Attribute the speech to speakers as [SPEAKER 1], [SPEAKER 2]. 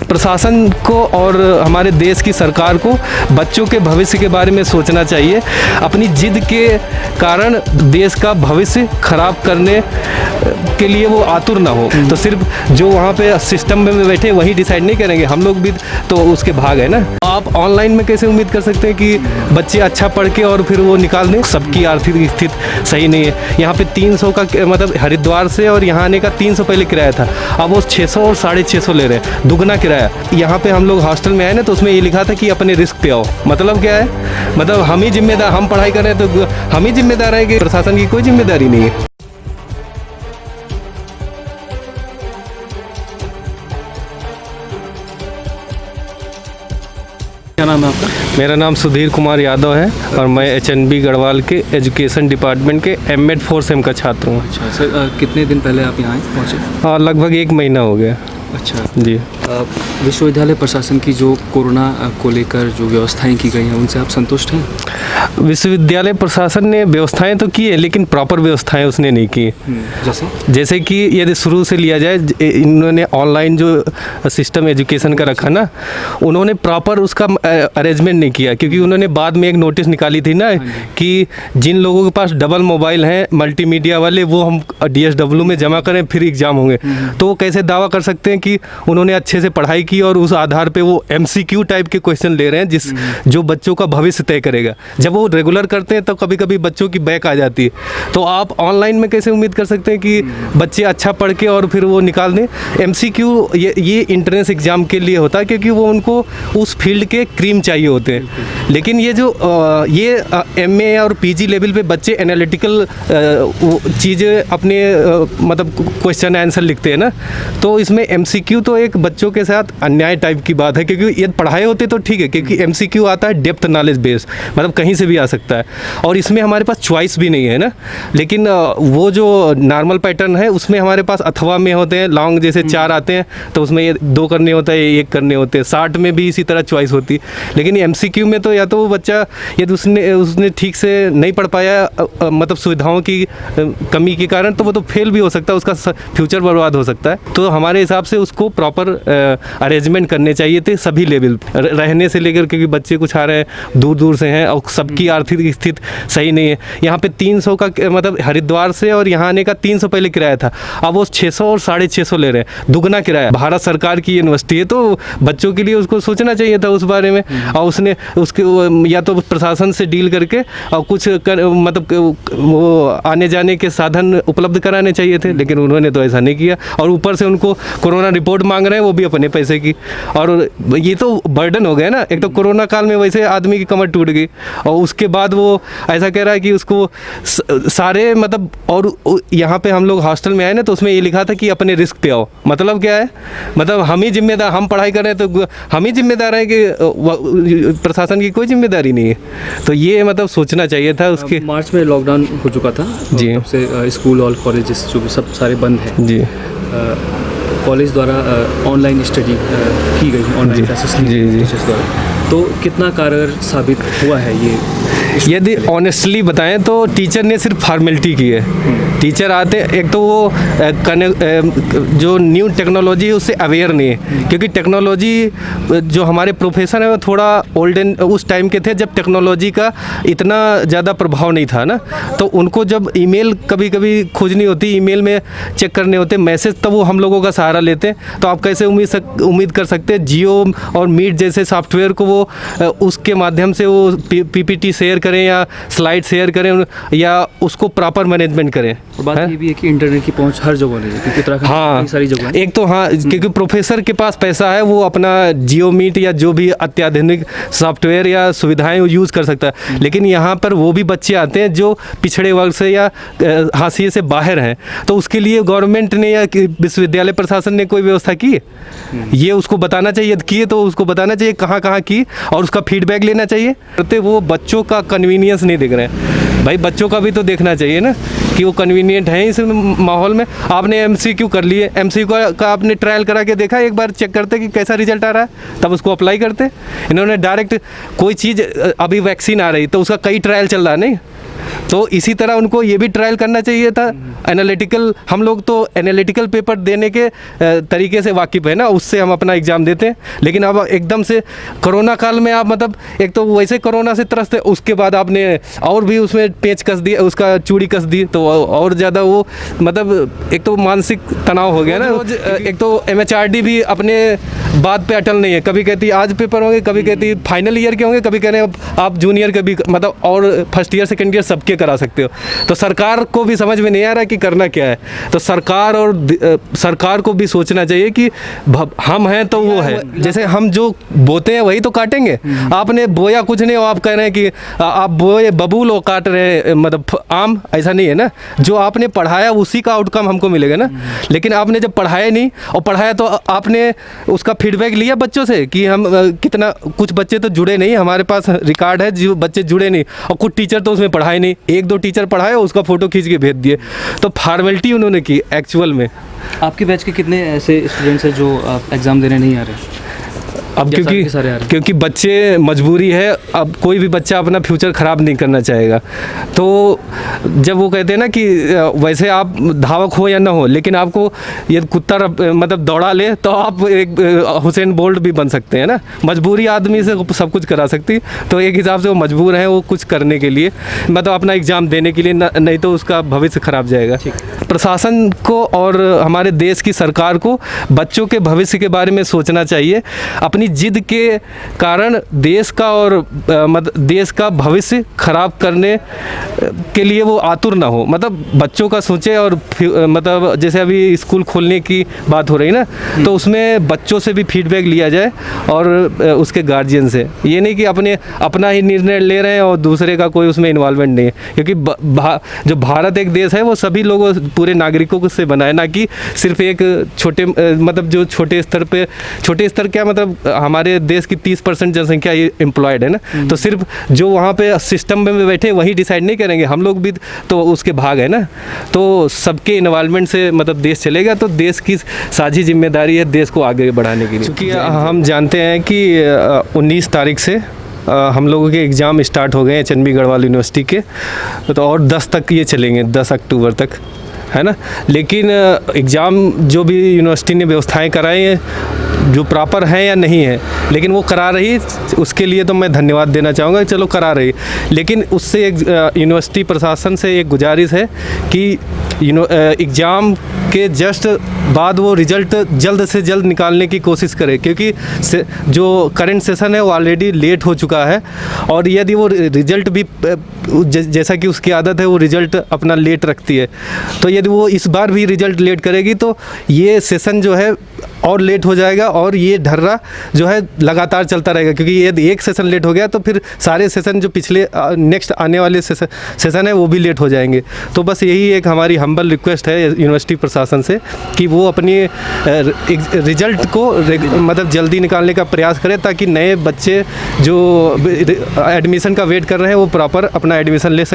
[SPEAKER 1] प्रशासन को और हमारे देश की सरकार को बच्चों के भविष्य के बारे में सोचना चाहिए। अपनी जिद के कारण देश का भविष्य खराब करने के लिए वो आतुर ना हो। तो सिर्फ जो वहाँ पे सिस्टम में बैठे वही डिसाइड नहीं करेंगे, हम लोग भी तो उसके भाग है ना। आप ऑनलाइन में कैसे उम्मीद कर सकते हैं कि बच्चे अच्छा पढ़ के और फिर वो निकाल दें? सबकी आर्थिक स्थिति सही नहीं है। यहाँ पे 300 का मतलब हरिद्वार से और यहाँ आने का 300 पहले किराया था, अब वो 600 और 650 ले रहे हैं, दुगना किराया। यहाँ पे हम लोग हॉस्टल में आए ना तो उसमें ये लिखा था कि अपने रिस्क पे आओ। मतलब क्या है? मतलब हम ही जिम्मेदार, हम पढ़ाई कर रहे हैं तो हम ही जिम्मेदार हैं कि प्रशासन की कोई जिम्मेदारी नहीं है।
[SPEAKER 2] क्या नाम है आपका?
[SPEAKER 1] मेरा नाम सुधीर कुमार यादव है और मैं HNB गढ़वाल के एजुकेशन डिपार्टमेंट के M.Ed 4 सेम का छात्र हूँ।
[SPEAKER 2] अच्छा सर, कितने दिन पहले आप यहाँ पहुँचे?
[SPEAKER 1] हाँ, लगभग 1 महीना हो गया।
[SPEAKER 2] अच्छा
[SPEAKER 1] जी।
[SPEAKER 2] विश्वविद्यालय प्रशासन की जो कोरोना को लेकर जो व्यवस्थाएं की गई हैं उनसे आप संतुष्ट हैं?
[SPEAKER 1] विश्वविद्यालय प्रशासन ने व्यवस्थाएं तो की है लेकिन प्रॉपर व्यवस्थाएं उसने नहीं की। जैसे कि यदि शुरू से लिया जाए, इन्होंने ऑनलाइन जो सिस्टम एजुकेशन का रखा ना, उन्होंने प्रॉपर उसका अरेंजमेंट नहीं किया। क्योंकि उन्होंने बाद में एक नोटिस निकाली थी ना कि जिन लोगों के पास डबल मोबाइल हैं मल्टीमीडिया वाले, वो हम DSW में जमा करें फिर एग्ज़ाम होंगे। तो वो कैसे दावा कर सकते हैं कि उन्होंने अच्छे से पढ़ाई की और उस आधार पे वो MCQ टाइप के क्वेश्चन ले रहे हैं जो बच्चों का भविष्य तय करेगा। जब वो रेगुलर करते हैं तो कभी कभी बच्चों की बैक आ जाती है। तो आप ऑनलाइन में कैसे उम्मीद कर सकते हैं कि बच्चे अच्छा पढ़ के और फिर वो निकाल दें? MCQ ये इंट्रेंस एग्ज़ाम के लिए होता है क्योंकि वो उनको उस फील्ड के क्रीम चाहिए होते हैं। लेकिन ये जो ये MA और PG लेवल पे बच्चे एनालिटिकल चीज़ें अपने मतलब क्वेश्चन आंसर लिखते हैं ना, तो इसमें MCQ तो एक बच्चों के साथ अन्याय टाइप की बात है। क्योंकि ये पढ़ाए होते तो ठीक है, क्योंकि MCQ आता है डेप्थ नॉलेज बेस, मतलब कहीं से भी आ सकता है और इसमें हमारे पास चॉइस भी नहीं है ना। लेकिन वो जो नॉर्मल पैटर्न है उसमें हमारे पास अथवा में होते हैं, लॉन्ग जैसे 4 आते हैं तो उसमें ये 2 करने होता है, 1 करने होते हैं। 60 में भी इसी तरह चॉइस होती। लेकिन MCQ में तो या तो वो बच्चा यदि उसने ठीक से नहीं पढ़ पाया, मतलब सुविधाओं की कमी के कारण, तो वो तो फेल भी हो सकता है, उसका फ्यूचर बर्बाद हो सकता है। तो हमारे हिसाब से उसको प्रॉपर अरेंजमेंट करने चाहिए थे सभी लेवल, रहने से लेकर, क्योंकि बच्चे कुछ आ रहे हैं दूर दूर से हैं और सबकी आर्थिक स्थिति सही नहीं है। यहाँ पे 300 का मतलब हरिद्वार से और यहाँ आने का 300 पहले किराया था, अब वो 600 और 650 ले रहे हैं, दुगना किराया। भारत सरकार की यूनिवर्सिटी है तो बच्चों के लिए उसको सोचना चाहिए था उस बारे में। और उसने उसके या तो प्रशासन से डील करके और कुछ मतलब वो आने जाने के साधन उपलब्ध कराने चाहिए थे, लेकिन उन्होंने तो ऐसा नहीं किया। और ऊपर से उनको कोरोना रिपोर्ट मांग रहे हैं, वो भी अपने पैसे की। और ये तो बर्डन हो गया ना। एक तो कोरोना काल में वैसे आदमी की कमर टूट गई और उसके बाद वो ऐसा कह रहा है कि उसको सारे मतलब, और यहाँ पे हम लोग हॉस्टल में आए ना तो उसमें ये लिखा था कि अपने रिस्क पे आओ। मतलब क्या है? मतलब हम ही जिम्मेदार, हम पढ़ाई कर रहे हैं तो हम ही जिम्मेदार हैं कि प्रशासन की कोई जिम्मेदारी नहीं है। तो ये मतलब सोचना चाहिए था। उसके
[SPEAKER 2] मार्च में लॉकडाउन हो चुका था
[SPEAKER 1] जी,
[SPEAKER 2] तब से स्कूल और कॉलेजेस जो भी सब सारे बंद हैं जी। कॉलेज द्वारा ऑनलाइन स्टडी की गई, ऑनलाइन क्लासेस ली टीचर्स द्वारा, तो कितना कारगर साबित हुआ है ये?
[SPEAKER 1] यदि ऑनेस्टली बताएं तो टीचर ने सिर्फ फॉर्मेलिटी की है। टीचर आते, एक तो वो जो न्यू टेक्नोलॉजी है उससे अवेयर नहीं है, क्योंकि टेक्नोलॉजी जो हमारे प्रोफेसर हैं वो थोड़ा ओल्डन उस टाइम के थे जब टेक्नोलॉजी का इतना ज़्यादा प्रभाव नहीं था ना। तो उनको जब ईमेल कभी कभी खोजनी होती, ईमेल में चेक करने होते मैसेज, तब वो हम लोगों का सहारा लेते हैं। तो आप कैसे उम्मीद कर सकते हैं जियो और मीट जैसे सॉफ्टवेयर को वो उसके माध्यम से वो PPT शेयर करें या स्लाइड शेयर करें या उसको प्रॉपर मैनेजमेंट करें।
[SPEAKER 2] और बात ये भी है कि इंटरनेट की पहुंच हर जगह नहीं है, क्योंकि उत्तराखंड में कई सारी जगह है।
[SPEAKER 1] एक तो हाँ, क्योंकि प्रोफेसर के पास पैसा है, वो अपना जियो मीट या जो भी अत्याधुनिक सॉफ्टवेयर या सुविधाएं वो यूज़ कर सकता है। लेकिन यहाँ पर वो भी बच्चे आते हैं जो पिछड़े वर्ग से या हाशिए से बाहर हैं, तो उसके लिए गवर्नमेंट ने या विश्वविद्यालय प्रशासन ने कोई व्यवस्था की है? ये उसको बताना चाहिए, किए तो उसको बताना चाहिए कहाँ कहाँ की, और उसका फीडबैक लेना चाहिए। करते वो बच्चों का कन्वीनियंस नहीं देख रहे हैं। भाई बच्चों का भी तो देखना चाहिए ना कि वो कन्वीनियंट है इस माहौल में। आपने MCQ कर लिए, MCQ का आपने ट्रायल करा के देखा, एक बार चेक करते कि कैसा रिजल्ट आ रहा है, तब उसको अप्लाई करते। इन्होंने डायरेक्ट कोई चीज़, अभी वैक्सीन आ रही तो उसका कई ट्रायल चल रहा है, नहीं तो इसी तरह उनको ये भी ट्रायल करना चाहिए था। एनालिटिकल, हम लोग तो एनालिटिकल पेपर देने के तरीके से वाकिफ़ है ना, उससे हम अपना एग्ज़ाम देते हैं। लेकिन अब एकदम से कोरोना काल में आप मतलब एक तो वैसे कोरोना से त्रस्त है, उसके बाद आपने और भी उसमें पेच कस दिया, उसका चूड़ी कस दी, तो और ज़्यादा वो मतलब एक तो मानसिक तनाव हो गया ना। एक तो MHRD भी अपने बात पे अटल नहीं है, कभी कहती आज पेपर होंगे, कभी कहती फाइनल ईयर के होंगे, कभी कह रहे हैं आप जूनियर के भी मतलब और फर्स्ट ईयर सेकंड ईयर सबके करा सकते हो। तो सरकार को भी समझ में नहीं आ रहा कि करना क्या है। तो सरकार को भी सोचना चाहिए कि हम हैं तो वो है, जैसे हम जो बोते हैं वही तो काटेंगे। आपने बोया कुछ नहीं, आप कह रहे हैं कि आप बोए बबूल और काट रहे हैं मतलब आम, ऐसा नहीं है ना। जो आपने पढ़ाया उसी का आउटकम हमको मिलेगा ना। लेकिन आपने जब पढ़ाया नहीं, और पढ़ाया तो आपने उसका फीडबैक लिया बच्चों से कि हम कितना, कुछ बच्चे तो जुड़े नहीं, हमारे पास रिकॉर्ड है जो बच्चे जुड़े नहीं, और कुछ टीचर तो उसमें पढ़ाए नहीं, एक दो टीचर पढ़ाए उसका फ़ोटो खींच के भेज दिए। तो फॉर्मेलिटी उन्होंने की एक्चुअल में।
[SPEAKER 2] आपके बैच के कितने ऐसे स्टूडेंट्स हैं जो एग्ज़ाम देने नहीं आ रहे?
[SPEAKER 1] अब क्योंकि बच्चे मजबूरी है, अब कोई भी बच्चा अपना फ्यूचर ख़राब नहीं करना चाहेगा। तो जब वो कहते हैं ना कि वैसे आप धावक हो या ना हो, लेकिन आपको ये कुत्ता मतलब दौड़ा ले तो आप एक हुसैन बोल्ट भी बन सकते हैं ना। मजबूरी आदमी से सब कुछ करा सकती, तो एक हिसाब से वो मजबूर हैं वो कुछ करने के लिए, मतलब अपना एग्ज़ाम देने के लिए, नहीं तो उसका भविष्य खराब जाएगा। प्रशासन को और हमारे देश की सरकार को बच्चों के भविष्य के बारे में सोचना चाहिए। अपनी जिद के कारण देश का और देश का भविष्य खराब करने के लिए वो आतुर ना हो, मतलब बच्चों का सोचे। और मतलब जैसे अभी स्कूल खोलने की बात हो रही ना, तो उसमें बच्चों से भी फीडबैक लिया जाए और उसके गार्जियन से। ये नहीं कि अपना ही निर्णय ले रहे हैं और दूसरे का कोई उसमें इन्वॉल्वमेंट नहीं है, क्योंकि जो भारत एक देश है वो सभी लोगों, पूरे नागरिकों से बना है, ना कि सिर्फ एक छोटे मतलब जो छोटे स्तर क्या मतलब हमारे देश की 30% जनसंख्या एम्प्लॉयड है ना। तो सिर्फ जो वहाँ पे सिस्टम में बैठे वही डिसाइड नहीं करेंगे, हम लोग भी तो उसके भाग है ना। तो सबके इन्वॉल्वमेंट से मतलब देश चलेगा, तो देश की साझी जिम्मेदारी है देश को आगे बढ़ाने के लिए। क्योंकि हम जानते हैं कि 19 तारीख से हम लोगों के एग्ज़ाम स्टार्ट हो गए हैं HNB गढ़वाल यूनिवर्सिटी के, तो और 10 तक ये चलेंगे, 10 अक्टूबर तक, है ना। लेकिन एग्ज़ाम जो भी यूनिवर्सिटी ने व्यवस्थाएं कराई हैं, जो प्रॉपर हैं या नहीं है, लेकिन वो करा रही, उसके लिए तो मैं धन्यवाद देना चाहूँगा, चलो करा रही। लेकिन उससे एक यूनिवर्सिटी प्रशासन से एक गुजारिश है कि एग्ज़ाम के जस्ट बाद वो रिज़ल्ट जल्द से जल्द निकालने की कोशिश करें, क्योंकि जो करंट सेशन है वो ऑलरेडी लेट हो चुका है। और यदि वो रिज़ल्ट भी जैसा कि उसकी आदत है, वो रिज़ल्ट अपना लेट रखती है, तो यदि वो इस बार भी रिज़ल्ट लेट करेगी तो ये सेशन जो है और लेट हो जाएगा, और ये ढर्रा जो है लगातार चलता रहेगा। क्योंकि यदि एक सेशन लेट हो गया तो फिर सारे सेशन जो पिछले नेक्स्ट आने वाले सेशन है वो भी लेट हो जाएंगे। तो बस यही एक हमारी हम्बल रिक्वेस्ट है यूनिवर्सिटी प्रशासन से कि वो अपनी रिज़ल्ट को मतलब जल्दी निकालने का प्रयास करें, ताकि नए बच्चे जो एडमिशन का वेट कर रहे हैं वो प्रॉपर अपना एडमिशन ले सकें।